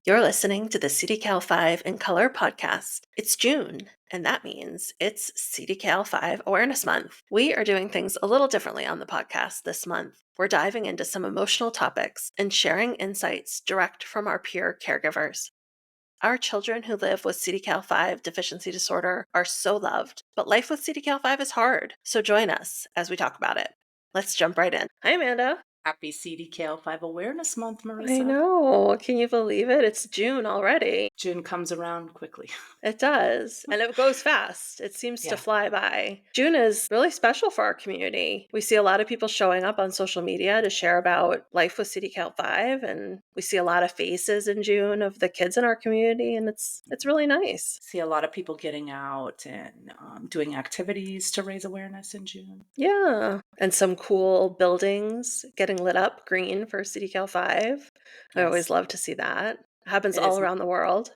You're listening to the CDKL5 in Color podcast. It's June, and that means it's CDKL5 Awareness Month. We are doing things a little differently on the podcast this month. We're diving into some emotional topics and sharing insights direct from our peer caregivers. Our children who live with CDKL5 deficiency disorder are so loved, but life with CDKL5 is hard. So join us as we talk about it. Let's jump right in. Hi, Amanda. Happy CDKL5 Awareness Month, Marissa. I know. Can you believe it? It's June already. June comes around quickly. It does. And it goes fast. It seems to Yeah. fly by. June is really special for our community. We see a lot of people showing up on social media to share about life with CDKL5. And we see a lot of faces in June of the kids in our community. And it's really nice. See a lot of people getting out and doing activities to raise awareness in June. Yeah. And some cool buildings getting lit up green for CDKL5. I always love to see that. It happens all around the world.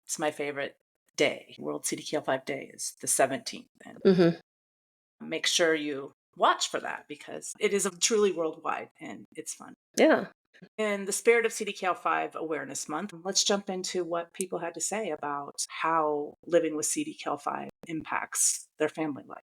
It's my favorite day. World CDKL5 Day is the 17th. And make sure you watch for that because it is truly worldwide and it's fun. Yeah. In the spirit of CDKL5 Awareness Month, let's jump into what people had to say about how living with CDKL5 impacts their family life.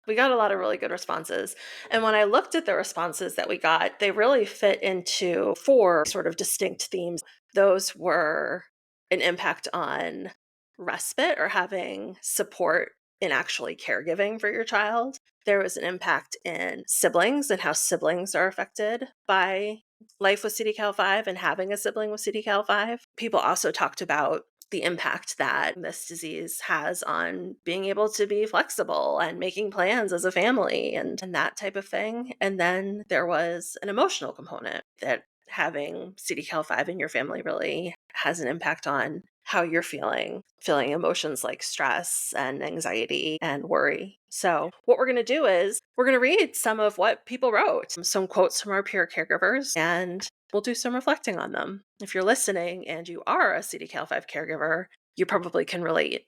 We got a lot of really good responses. And when I looked at the responses that we got, they really fit into 4 sort of distinct themes. Those were an impact on respite or having support in actually caregiving for your child. There was an impact in siblings and how siblings are affected by life with CDKL5 and having a sibling with CDKL5. People also talked about the impact that this disease has on being able to be flexible and making plans as a family and that type of thing. And then there was an emotional component that having CDKL5 in your family really has an impact on how you're feeling emotions like stress and anxiety and worry. So what we're going to do is we're going to read some of what people wrote, some quotes from our peer caregivers, and we'll do some reflecting on them. If you're listening and you are a CDKL5 caregiver, you probably can relate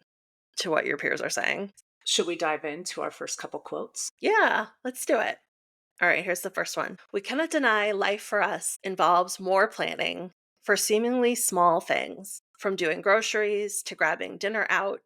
to what your peers are saying. Should we dive into our first couple quotes? Yeah, let's do it. All right, here's the first one. We cannot deny life for us involves more planning for seemingly small things, from doing groceries to grabbing dinner out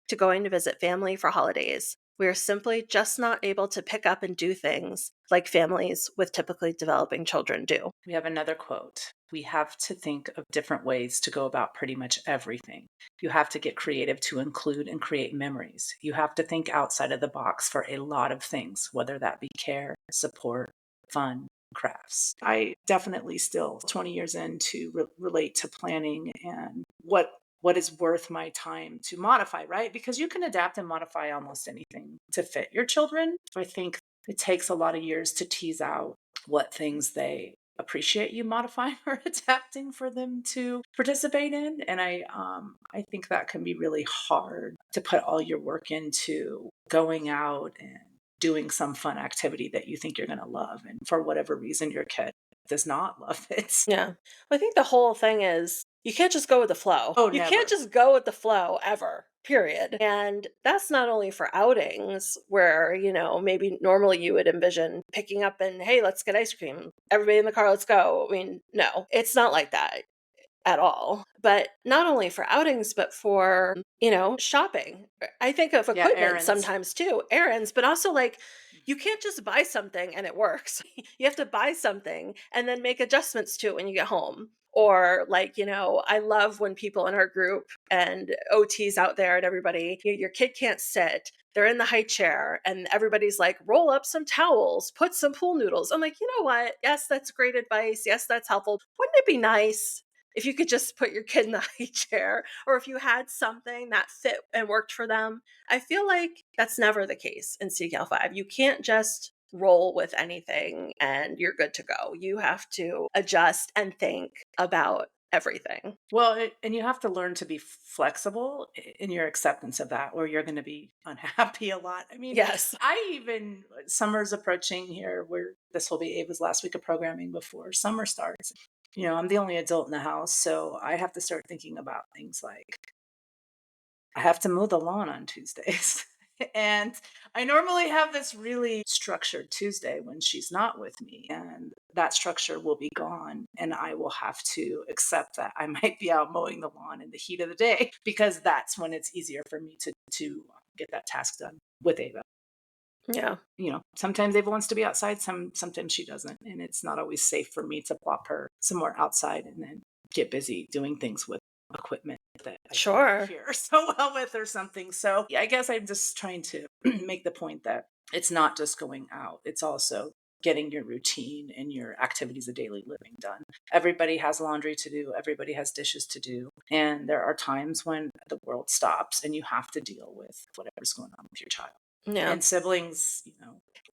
to going to visit family for holidays. We are simply just not able to pick up and do things like families with typically developing children do. We have another quote. We have to think of different ways to go about pretty much everything. You have to get creative to include and create memories. You have to think outside of the box for a lot of things, whether that be care, support, fun, crafts. I definitely still 20 years in to relate to planning and what is worth my time to modify, right? Because you can adapt and modify almost anything to fit your children. I think it takes a lot of years to tease out what things they appreciate you modifying or adapting for them to participate in. And I think that can be really hard to put all your work into going out and doing some fun activity that you think you're going to love. And for whatever reason, your kid does not love it. Yeah. Well, I think the whole thing is you can't just go with the flow. Oh, you never. can't just go with the flow ever, period. And that's not only for outings where, maybe normally you would envision picking up and, hey, let's get ice cream. Everybody in the car, let's go. I mean, no, it's not like that at all. But not only for outings, but for, shopping. I think of equipment errands. sometimes too, errands, but also like you can't just buy something and it works. You have to buy something and then make adjustments to it when you get home. Or like, I love when people in our group and OTs out there and everybody, your kid can't sit. They're in the high chair and everybody's like, roll up some towels, put some pool noodles. I'm like, you know what? Yes, that's great advice. Yes, that's helpful. Wouldn't it be nice if you could just put your kid in the high chair, or if you had something that fit and worked for them? I feel like that's never the case in CDKL5. You can't just roll with anything and you're good to go. You have to adjust and think about everything. Well, and you have to learn to be flexible in your acceptance of that, or you're going to be unhappy a lot. I mean, Yes. Summer's approaching here, where this will be Ava's last week of programming before summer starts. I'm the only adult in the house, so I have to start thinking about things like I have to mow the lawn on Tuesdays. And I normally have this really structured Tuesday when she's not with me, and that structure will be gone. And I will have to accept that I might be out mowing the lawn in the heat of the day because that's when it's easier for me to get that task done with Ava. Yeah. Sometimes Ava wants to be outside, sometimes she doesn't. And it's not always safe for me to plop her somewhere outside and then get busy doing things with equipment that I can't Sure. hear so well with or something. So yeah, I guess I'm just trying to make the point that it's not just going out, it's also getting your routine and your activities of daily living done. Everybody has laundry to do, everybody has dishes to do. And there are times when the world stops and you have to deal with whatever's going on with your child. Yeah. And siblings.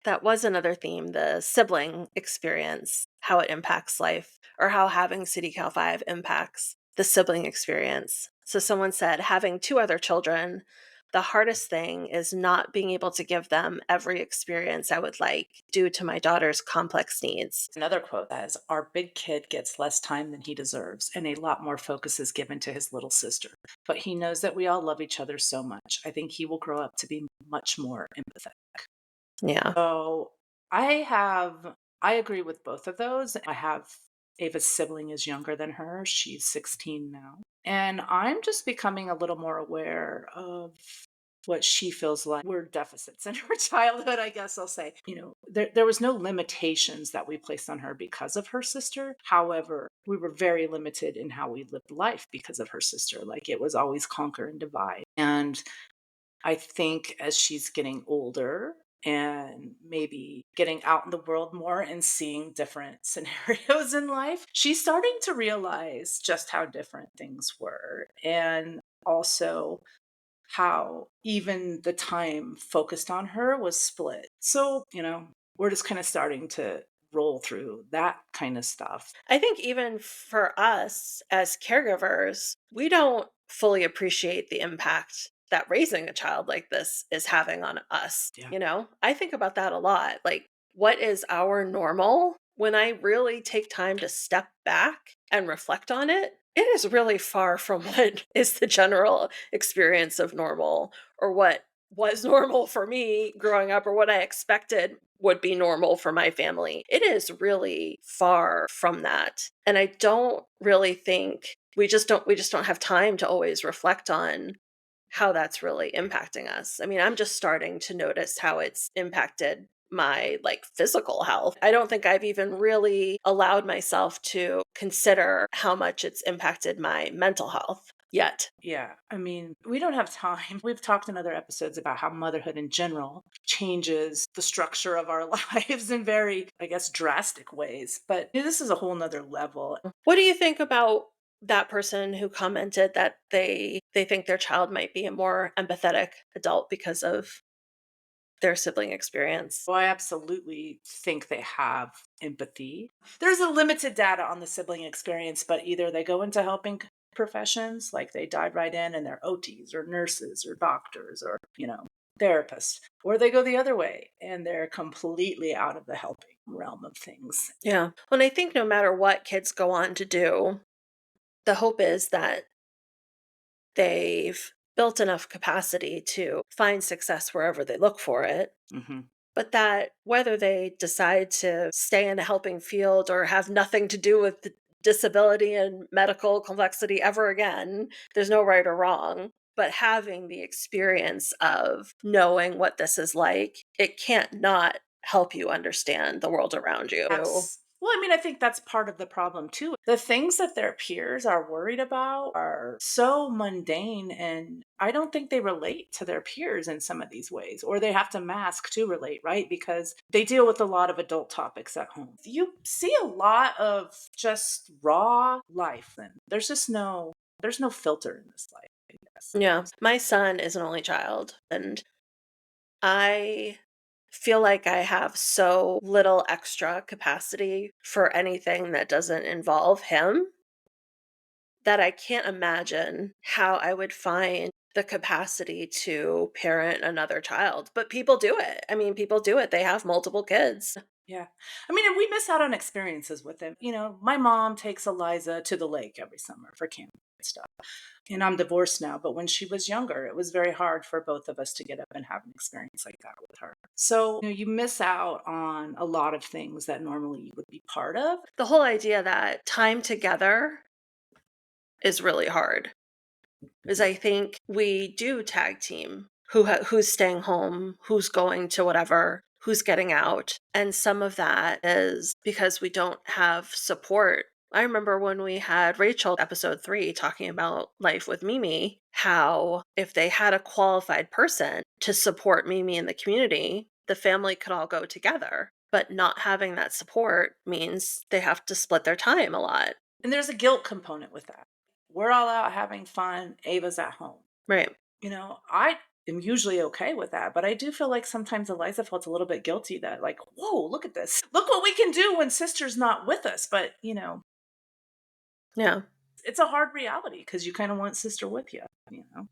That was another theme, the sibling experience, how it impacts life, or how having CDKL5 impacts the sibling experience. So someone said, having two other children, the hardest thing is not being able to give them every experience I would like due to my daughter's complex needs. Another quote says, "Our big kid gets less time than he deserves, and a lot more focus is given to his little sister. But he knows that we all love each other so much. I think he will grow up to be much more empathetic." Yeah. So I agree with both of those. I have Ava's sibling is younger than her. She's 16 now. And I'm just becoming a little more aware of what she feels like were deficits in her childhood, I guess I'll say. There was no limitations that we placed on her because of her sister. However, we were very limited in how we lived life because of her sister. Like it was always conquer and divide. And I think as she's getting older and maybe getting out in the world more and seeing different scenarios in life, she's starting to realize just how different things were. And also how even the time focused on her was split. So, we're just kind of starting to roll through that kind of stuff. I think even for us as caregivers, we don't fully appreciate the impact that raising a child like this is having on us. Yeah. I think about that a lot. Like, what is our normal? When I really take time to step back and reflect on it, it is really far from what is the general experience of normal, or what was normal for me growing up, or what I expected would be normal for my family. It is really far from that. And I don't really think we just don't have time to always reflect on how that's really impacting us. I mean, I'm just starting to notice how it's impacted my like physical health. I don't think I've even really allowed myself to consider how much it's impacted my mental health yet. Yeah, I mean, we don't have time. We've talked in other episodes about how motherhood in general changes the structure of our lives in very, I guess, drastic ways. But this is a whole nother level. What do you think about that person who commented that they think their child might be a more empathetic adult because of their sibling experience? Well, I absolutely think they have empathy. There's a limited data on the sibling experience, but either they go into helping professions, like they dive right in and they're OTs or nurses or doctors or, therapists, or they go the other way and they're completely out of the helping realm of things. Yeah. Well, and I think no matter what kids go on to do, the hope is that they've built enough capacity to find success wherever they look for it. Hmm. But that whether they decide to stay in a helping field or have nothing to do with the disability and medical complexity ever again, there's no right or wrong. But having the experience of knowing what this is like, it can't not help you understand the world around you. Well, I mean, I think that's part of the problem too. The things that their peers are worried about are so mundane, and I don't think they relate to their peers in some of these ways, or they have to mask to relate, right? Because they deal with a lot of adult topics at home. You see a lot of just raw life, and there's no filter in this life, I guess. Yeah. My son is an only child, and I feel like I have so little extra capacity for anything that doesn't involve him that I can't imagine how I would find the capacity to parent another child, but people do it. I mean, people do it. They have multiple kids. Yeah. I mean, and we miss out on experiences with them. My mom takes Eliza to the lake every summer for camping and stuff. And I'm divorced now, but when she was younger, it was very hard for both of us to get up and have an experience like that with her. So, you miss out on a lot of things that normally you would be part of. The whole idea that time together is really hard. Is I think we do tag team who's staying home, who's going to whatever, who's getting out. And some of that is because we don't have support. I remember when we had Rachel episode 3 talking about life with Mimi, how if they had a qualified person to support Mimi in the community, the family could all go together. But not having that support means they have to split their time a lot. And there's a guilt component with that. We're all out having fun. Ava's at home. Right. I am usually okay with that, but I do feel like sometimes Eliza felt a little bit guilty that, like, whoa, look at this. Look what we can do when sister's not with us. But, Yeah. it's a hard reality because you kind of want sister with you.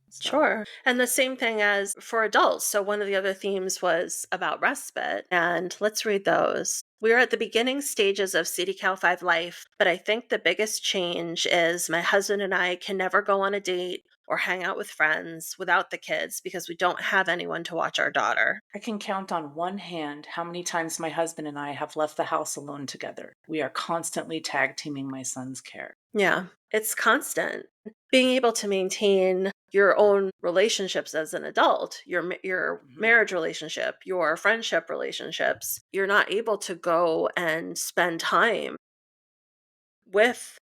So Sure. And the same thing as for adults. So, one of the other themes was about respite. And let's read those. We are at the beginning stages of CDKL5 life, but I think the biggest change is my husband and I can never go on a date or hang out with friends without the kids because we don't have anyone to watch our daughter. I can count on one hand how many times my husband and I have left the house alone together. We are constantly tag teaming my son's care. Yeah, it's constant. Being able to maintain your own relationships as an adult, your Mhm. marriage relationship, your friendship relationships, you're not able to go and spend time with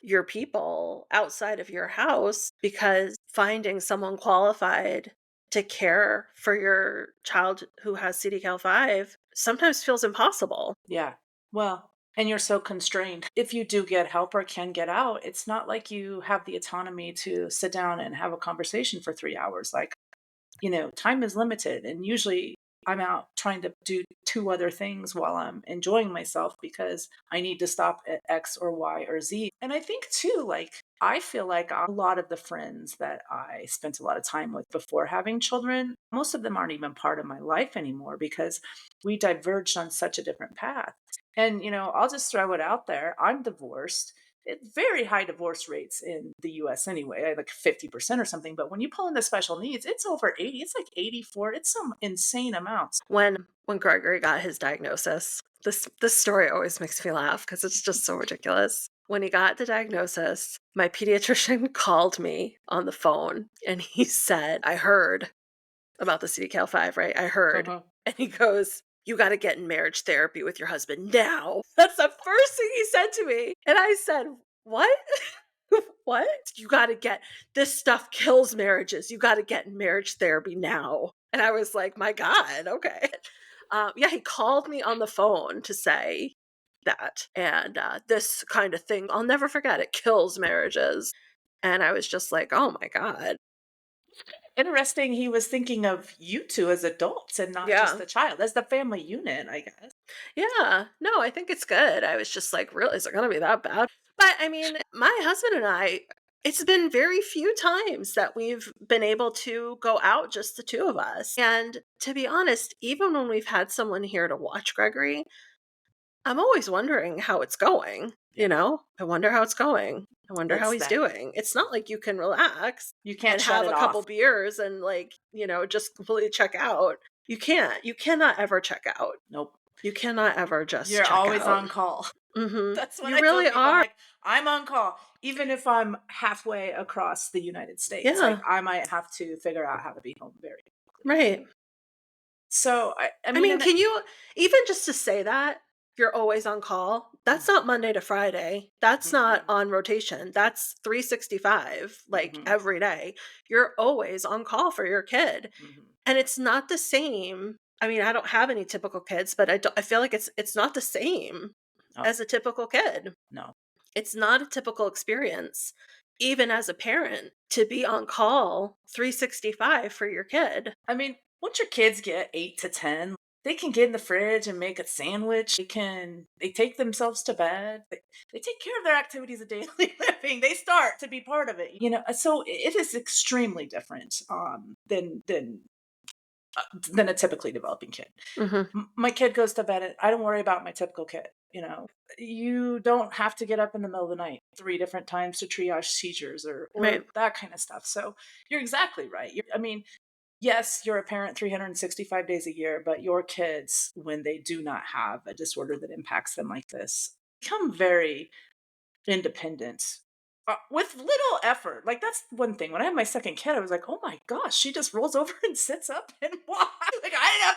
your people outside of your house because finding someone qualified to care for your child who has CDKL5 sometimes feels impossible. Yeah. Well, and you're so constrained. If you do get help or can get out, it's not like you have the autonomy to sit down and have a conversation for 3 hours. Like, time is limited. And usually I'm out trying to do two other things while I'm enjoying myself because I need to stop at X or Y or Z. And I think too, like, I feel like a lot of the friends that I spent a lot of time with before having children, most of them aren't even part of my life anymore because we diverged on such a different path. And, I'll just throw it out there. I'm divorced. It's very high divorce rates in the US anyway, like 50% or something. But when you pull in the special needs, it's over 80. It's like 84. It's some insane amounts. When Gregory got his diagnosis, this story always makes me laugh because it's just so ridiculous. When he got the diagnosis, my pediatrician called me on the phone and he said, I heard about the CDKL5, right? I heard. Uh-huh. And he goes, you got to get in marriage therapy with your husband now. That's the first thing he said to me. And I said, what? What? You got to get this stuff kills marriages. You got to get in marriage therapy now. And I was like, my God, okay. Yeah, he called me on the phone to say that. And this kind of thing, I'll never forget, it kills marriages. And I was just like, oh my God. Interesting. He was thinking of you two as adults and not just Yeah. the child, as the family unit, I guess. Yeah. No, I think it's good. I was just like, really, is it going to be that bad? But I mean, my husband and I, it's been very few times that we've been able to go out, just the two of us. And to be honest, even when we've had someone here to watch Gregory, I'm always wondering how it's going. Yeah. I wonder how it's going. I wonder how It's he's that doing. It's not like you can relax you can't and shut have it a couple off. beers and just completely check out. You can't. You cannot ever check out. Nope. You cannot ever just You're check always out. on call. Mhm. That's what You I tell really people. I'm are. like, I'm on call. Even if I'm halfway across the United States, like Yeah, I might have to figure out how to be home very quickly. right. So I I mean, mean, and can you even just to say that you're always on call? That's not Monday to Friday. That's not mhm, on rotation. That's 365, like mhm, every day. You're always on call for your kid. mhm. And it's not the same. I mean, I don't have any typical kids, but I feel like it's not the same Oh, as a typical kid. no. It's not a typical experience, even as a parent, to be on call 365 for your kid. I mean, once your kids get 8 to 10, They can get in the fridge and make a sandwich. They take themselves to bed. They take care of their activities of daily living. They start to be part of it. So it is extremely different than a typically developing kid. Mhm. My kid goes to bed and I don't worry about my typical kid. You don't have to get up in the middle of the night 3 different times to triage seizures or Right. that kind of stuff. So you're exactly right. I mean, yes, you're a parent 365 days a year, but your kids, when they do not have a disorder that impacts them like this, become very independent, with little effort. Like, that's one thing. When I had my second kid, I was like, "Oh my gosh, she just rolls over and sits up and walks." Like, I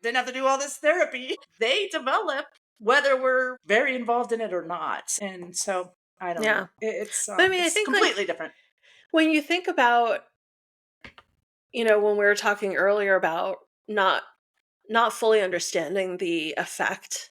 didn't have to do all this therapy. They develop whether we're very involved in it or not. And so, I don't Yeah. know. It's, But I mean, I it's think, like, completely different. when you think about, when we were talking earlier about not fully understanding the effect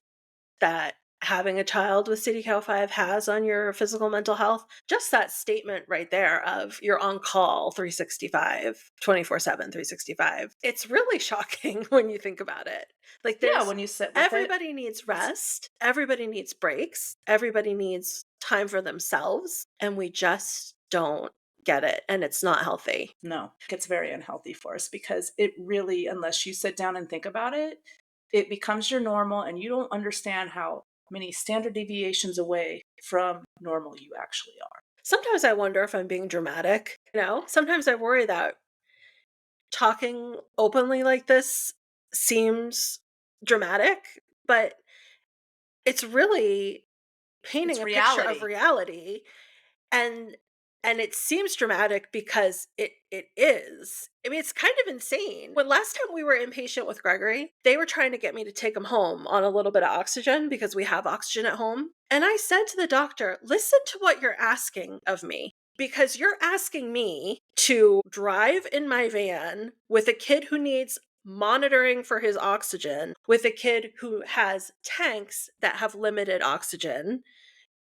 that having a child with CDKL5 has on your physical mental health, just that statement right there of you're on call 365, 24/7, 365. It's really shocking when you think about it. Like, Yeah, there's when you sit with it, everybody needs it's rest, everybody needs breaks, everybody needs time for themselves, and we just don't get it, and it's not healthy. no, it's very unhealthy for us because it really, unless you sit down and think about it, it becomes your normal and you don't understand how many standard deviations away from normal you actually are. Sometimes I wonder if I'm being dramatic, you know? Sometimes I worry that talking openly like this seems dramatic, but it's really painting It's a picture of reality. reality, and it seems dramatic because it is. I mean, it's kind of insane. When last time we were inpatient with Gregory, they were trying to get me to take him home on a little bit of oxygen because we have oxygen at home. And I said to the doctor, "Listen to what you're asking of me. Because you're asking me to drive in my van with a kid who needs monitoring for his oxygen, with a kid who has tanks that have limited oxygen,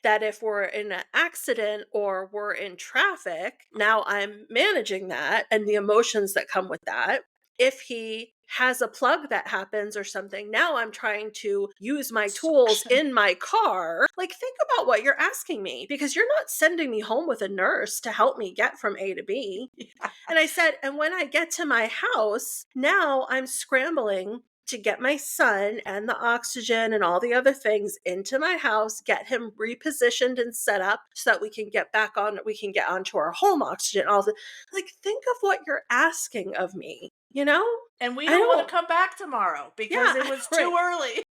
that if we're in an accident or we're in traffic, now I'm managing that and the emotions that come with that. If he has a plug that happens or something, now I'm trying to use my tools Suction. in my car." Like, think about what you're asking me, because you're not sending me home with a nurse to help me get from A to B. Yeah. And I said, and when I get to my house, now I'm scrambling to get my son and the oxygen and all the other things into my house, get him repositioned and set up so that we can get onto our home oxygen. All the, like, think of what you're asking of me, you know? And we I don't want to don't, come back tomorrow because yeah, it was right. too early.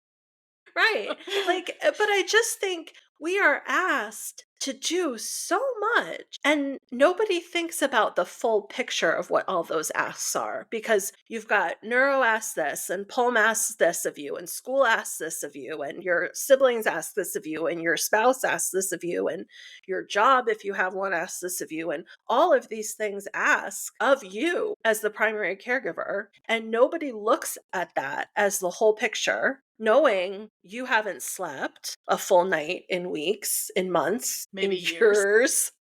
Right. Like, but I just think we are asked to do so much, and nobody thinks about the full picture of what all those asks are, because you've got neuro asks this, and Pulm asks this of you, and school asks this of you, and your siblings ask this of you, and your spouse asks this of you, and your job, if you have one, asks this of you, and all of these things ask of you as the primary caregiver, and nobody looks at that as the whole picture, knowing you haven't slept a full night in weeks, in months, in Maybe years. years.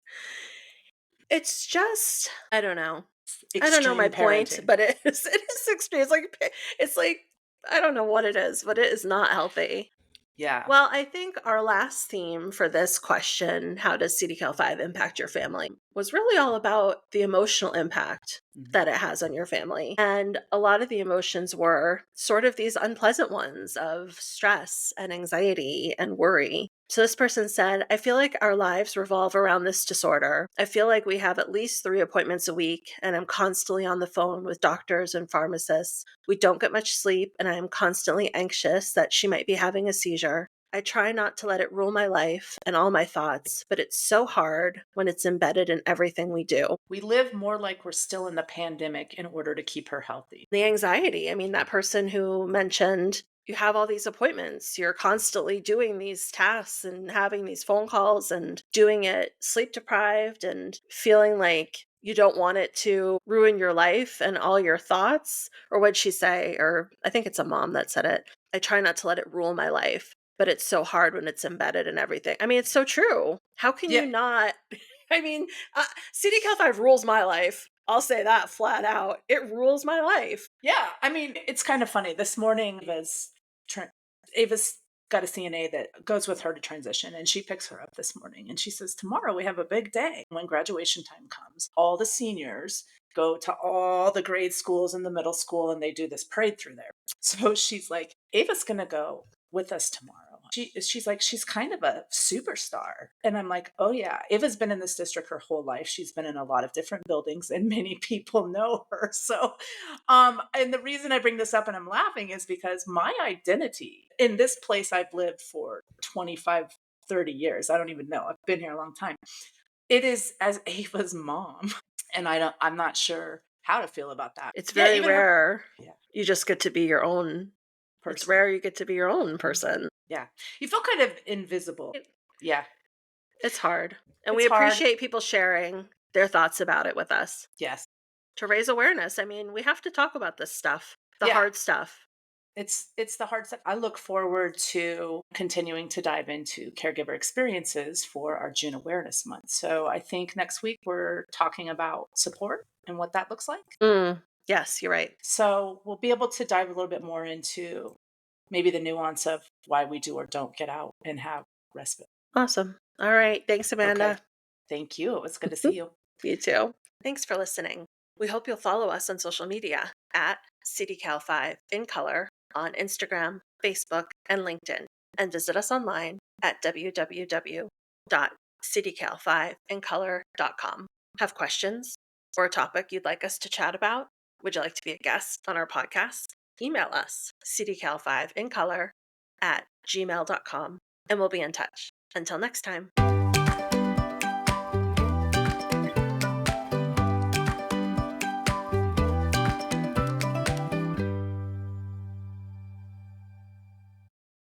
It's just, I don't know. I don't know my Extreme point, parenting. but it is extreme. It's like I don't know what it is, but it is not healthy. Yeah. Well, I think our last theme for this question, how does CDKL5 impact your family, was really all about the emotional impact Mhm. that it has on your family. And a lot of the emotions were sort of these unpleasant ones of stress and anxiety and worry. So this person said, "I feel like our lives revolve around this disorder. I feel like we have at least 3 appointments a week, and I'm constantly on the phone with doctors and pharmacists. We don't get much sleep, and I am constantly anxious that she might be having a seizure. I try not to let it rule my life and all my thoughts, but it's so hard when it's embedded in everything we do." We live more like we're still in the pandemic in order to keep her healthy. The anxiety, I mean, that person who mentioned you have all these appointments, you're constantly doing these tasks and having these phone calls and doing it sleep deprived and feeling like you don't want it to ruin your life and all your thoughts. Or what'd she say? Or I think it's a mom that said it. "I try not to let it rule my life, but it's so hard when it's embedded in everything." I mean, it's so true. How can Yeah. you not? I mean, CDKL5 rules my life. I'll say that flat out. It rules my life. Yeah, I mean, it's kind of funny. This morning, Ava's got a CNA that goes with her to transition, and she picks her up this morning, and she says, "Tomorrow we have a big day. When graduation time comes, all the seniors go to all the grade schools and the middle school, and they do this parade through there." So she's like, "Ava's going to go with us tomorrow." She's like, she's kind of a superstar. And I'm like, oh yeah, Ava's been in this district her whole life. She's been in a lot of different buildings and many people know her. So and the reason I bring this up and I'm laughing is because my identity in this place I've lived for 25, 30 years. I don't even know. I've been here a long time. It is as Ava's mom. And I'm not sure how to feel about that. It's Yeah, very even her. rare Yeah, you just get to be your own. It's person. rare you get to be your own Mhm. person. Yeah. You feel kind of invisible. Yeah. It's hard. And we It's hard. appreciate people sharing their thoughts about it with us Yes. to raise awareness. I mean, we have to talk about this stuff, the Yeah. hard stuff. It's the hard stuff. I look forward to continuing to dive into caregiver experiences for our June Awareness Month. So I think next week we're talking about support and what that looks like. Yes, you're right. So we'll be able to dive a little bit more into maybe the nuance of why we do or don't get out and have respite. Awesome. All right. Thanks, Okay. Amanda. Thank you. It was good to see you. You too. Thanks for listening. We hope you'll follow us on social media at CDKL5 in color on Instagram, Facebook, and LinkedIn, and visit us online at www.cdkl5incolor.com. Have questions or a topic you'd like us to chat about? Would you like to be a guest on our podcast? Email us cdkl5incolor at gmail.com and we'll be in touch. Until next time.